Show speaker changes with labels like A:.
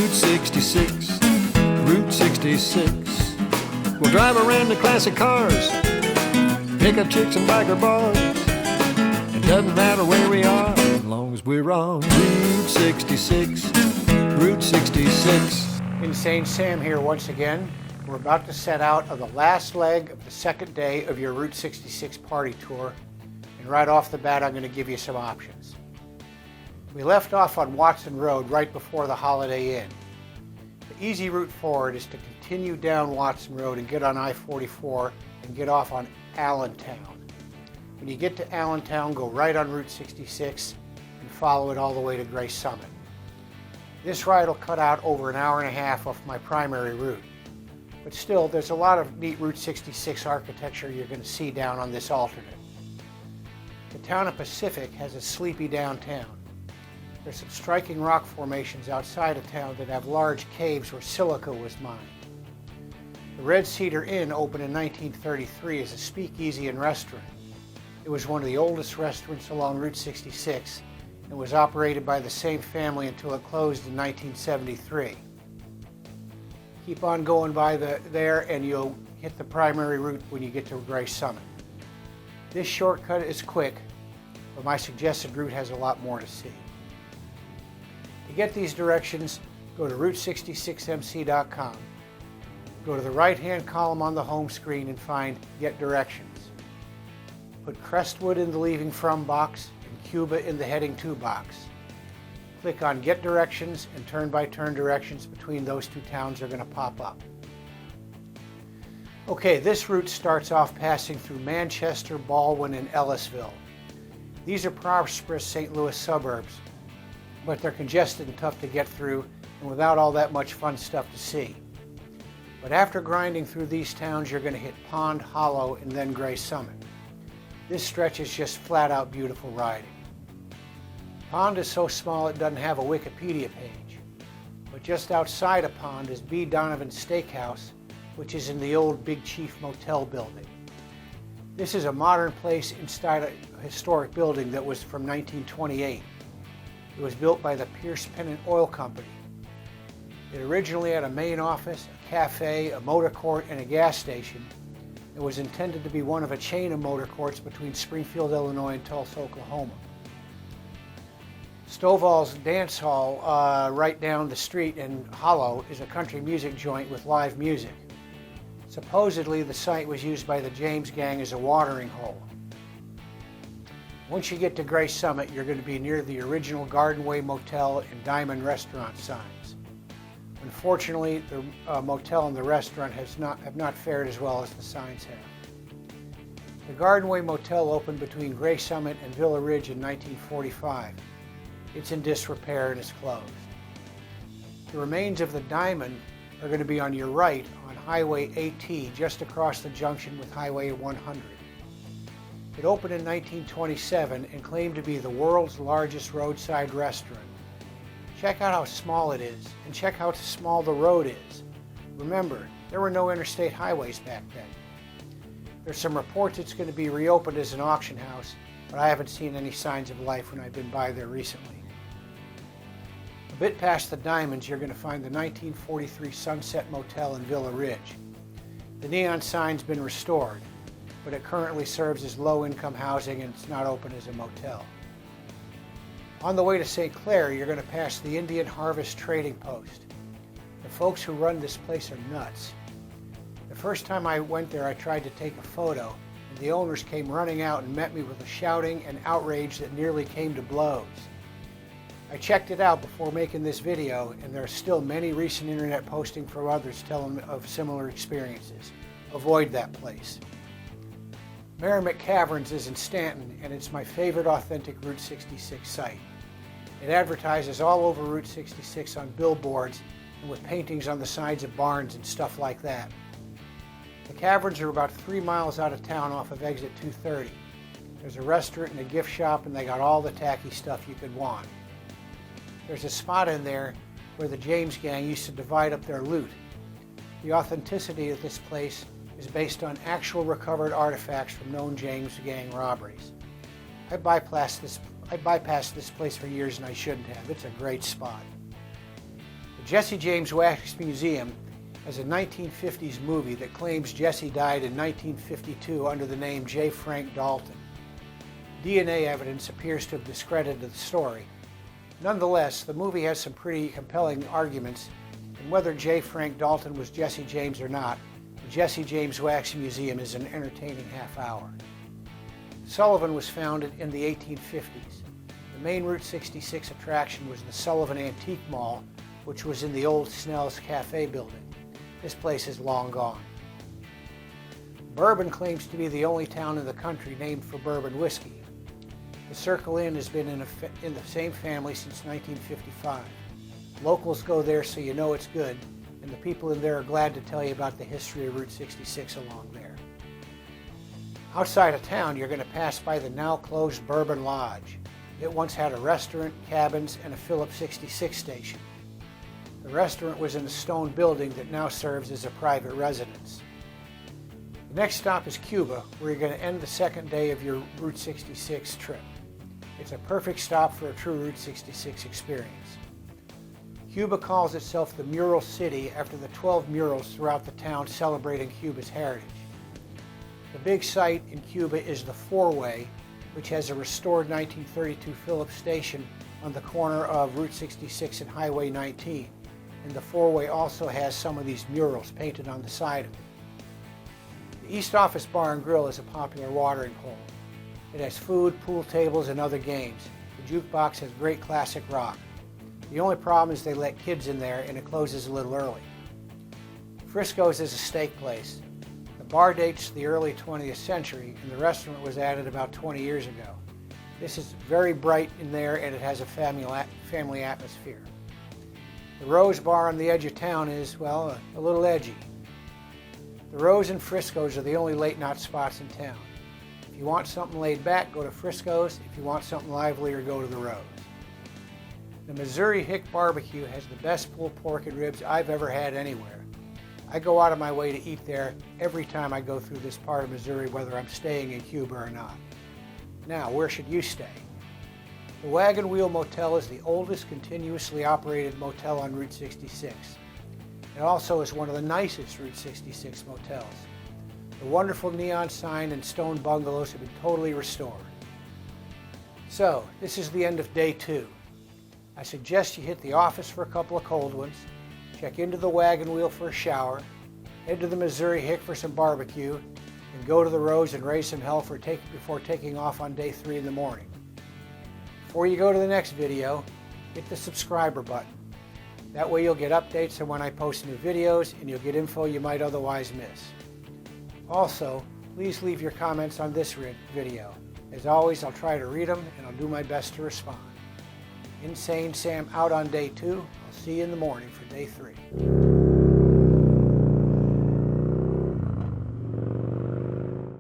A: Route 66, Route 66. We'll drive around the classic cars, pick up chicks and biker bars. It doesn't matter where we are, as long as we're on Route 66, Route 66.
B: Insane Sam here once again. We're about to set out on the last leg of the second day of your Route 66 party tour. And right off the bat, I'm going to give you some options. We left off on Watson Road right before the Holiday Inn. The easy route forward is to continue down Watson Road and get on I-44 and get off on Allentown. When you get to Allentown, go right on Route 66 and follow it all the way to Gray Summit. This ride will cut out over an hour and a half off my primary route. But still, there's a lot of neat Route 66 architecture you're going to see down on this alternate. The town of Pacific has a sleepy downtown. There's some striking rock formations outside of town that have large caves where silica was mined. The Red Cedar Inn opened in 1933 as a speakeasy and restaurant. It was one of the oldest restaurants along Route 66 and was operated by the same family until it closed in 1973. Keep on going by there and you'll hit the primary route when you get to Gray Summit. This shortcut is quick, but my suggested route has a lot more to see. To get these directions, go to route66mc.com. Go to the right-hand column on the home screen and find Get Directions. Put Crestwood in the Leaving From box and Cuba in the Heading To box. Click on Get Directions and turn-by-turn directions between those two towns are going to pop up. Okay, this route starts off passing through Manchester, Baldwin, and Ellisville. These are prosperous St. Louis suburbs, but they're congested and tough to get through and without all that much fun stuff to see. But after grinding through these towns, you're going to hit Pond Hollow and then Gray Summit. This stretch is just flat out beautiful riding. Pond is so small it doesn't have a Wikipedia page, but just outside of Pond is B. Donovan's Steakhouse, which is in the old Big Chief Motel building. This is a modern place inside a historic building that was from 1928. It was built by the Pierce Pennant Oil Company. It originally had a main office, a cafe, a motor court, and a gas station. It was intended to be one of a chain of motor courts between Springfield, Illinois and Tulsa, Oklahoma. Stovall's Dance Hall right down the street in Hollow is a country music joint with live music. Supposedly the site was used by the James Gang as a watering hole. Once you get to Gray Summit, you're going to be near the original Gardenway Motel and Diamond Restaurant signs. Unfortunately, the motel and the restaurant have not fared as well as the signs have. The Gardenway Motel opened between Gray Summit and Villa Ridge in 1945. It's in disrepair and is closed. The remains of the Diamond are going to be on your right on Highway AT, just across the junction with Highway 100. It opened in 1927 and claimed to be the world's largest roadside restaurant. Check out how small it is, and check how small the road is. Remember, there were no interstate highways back then. There's some reports it's going to be reopened as an auction house, but I haven't seen any signs of life when I've been by there recently. A bit past the Diamonds, you're going to find the 1943 Sunset Motel in Villa Ridge. The neon sign's been restored, but it currently serves as low-income housing and it's not open as a motel. On the way to St. Clair, you're going to pass the Indian Harvest Trading Post. The folks who run this place are nuts. The first time I went there, I tried to take a photo, and the owners came running out and met me with a shouting and outrage that nearly came to blows. I checked it out before making this video, and there are still many recent internet postings from others telling of similar experiences. Avoid that place. Meramec Caverns is in Stanton, and it's my favorite authentic Route 66 site. It advertises all over Route 66 on billboards and with paintings on the sides of barns and stuff like that. The caverns are about 3 miles out of town off of exit 230. There's a restaurant and a gift shop, and they got all the tacky stuff you could want. There's a spot in there where the James Gang used to divide up their loot. The authenticity of this place is based on actual recovered artifacts from known James Gang robberies. I bypassed this place for years and I shouldn't have. It's a great spot. The Jesse James Wax Museum has a 1950s movie that claims Jesse died in 1952 under the name J. Frank Dalton. DNA evidence appears to have discredited the story. Nonetheless, the movie has some pretty compelling arguments, and whether J. Frank Dalton was Jesse James or not, the Jesse James Wax Museum is an entertaining half hour. Sullivan was founded in the 1850s. The main Route 66 attraction was the Sullivan Antique Mall, which was in the old Snell's Cafe building. This place is long gone. Bourbon claims to be the only town in the country named for bourbon whiskey. The Circle Inn has been in the same family since 1955. Locals go there so you know it's good, and the people in there are glad to tell you about the history of Route 66 along there. Outside of town, you're going to pass by the now closed Bourbon Lodge. It once had a restaurant, cabins, and a Phillips 66 station. The restaurant was in a stone building that now serves as a private residence. The next stop is Cuba, where you're going to end the second day of your Route 66 trip. It's a perfect stop for a true Route 66 experience. Cuba calls itself the Mural City after the 12 murals throughout the town celebrating Cuba's heritage. The big site in Cuba is the Four-Way, which has a restored 1932 Phillips station on the corner of Route 66 and Highway 19. And the Four-Way also has some of these murals painted on the side of it. The East Office Bar and Grill is a popular watering hole. It has food, pool tables, and other games. The jukebox has great classic rock. The only problem is they let kids in there and it closes a little early. Friscos is a steak place. The bar dates the early 20th century and the restaurant was added about 20 years ago. This is very bright in there and it has a family atmosphere. The Rose Bar on the edge of town is, well, a little edgy. The Rose and Friscos are the only late-night spots in town. If you want something laid back, go to Friscos. If you want something livelier, go to the Rose. The Missouri Hick BBQ has the best pulled pork and ribs I've ever had anywhere. I go out of my way to eat there every time I go through this part of Missouri, whether I'm staying in Cuba or not. Now, where should you stay? The Wagon Wheel Motel is the oldest continuously operated motel on Route 66. It also is one of the nicest Route 66 motels. The wonderful neon sign and stone bungalows have been totally restored. So, this is the end of day 2. I suggest you hit the office for a couple of cold ones, check into the Wagon Wheel for a shower, head to the Missouri Hick for some barbecue, and go to the Rose and raise some hell before taking off on day 3 in the morning. Before you go to the next video, hit the subscriber button. That way you'll get updates on when I post new videos and you'll get info you might otherwise miss. Also, please leave your comments on this video. As always, I'll try to read them and I'll do my best to respond. Insane Sam out on day 2. I'll see you in the morning for day 3.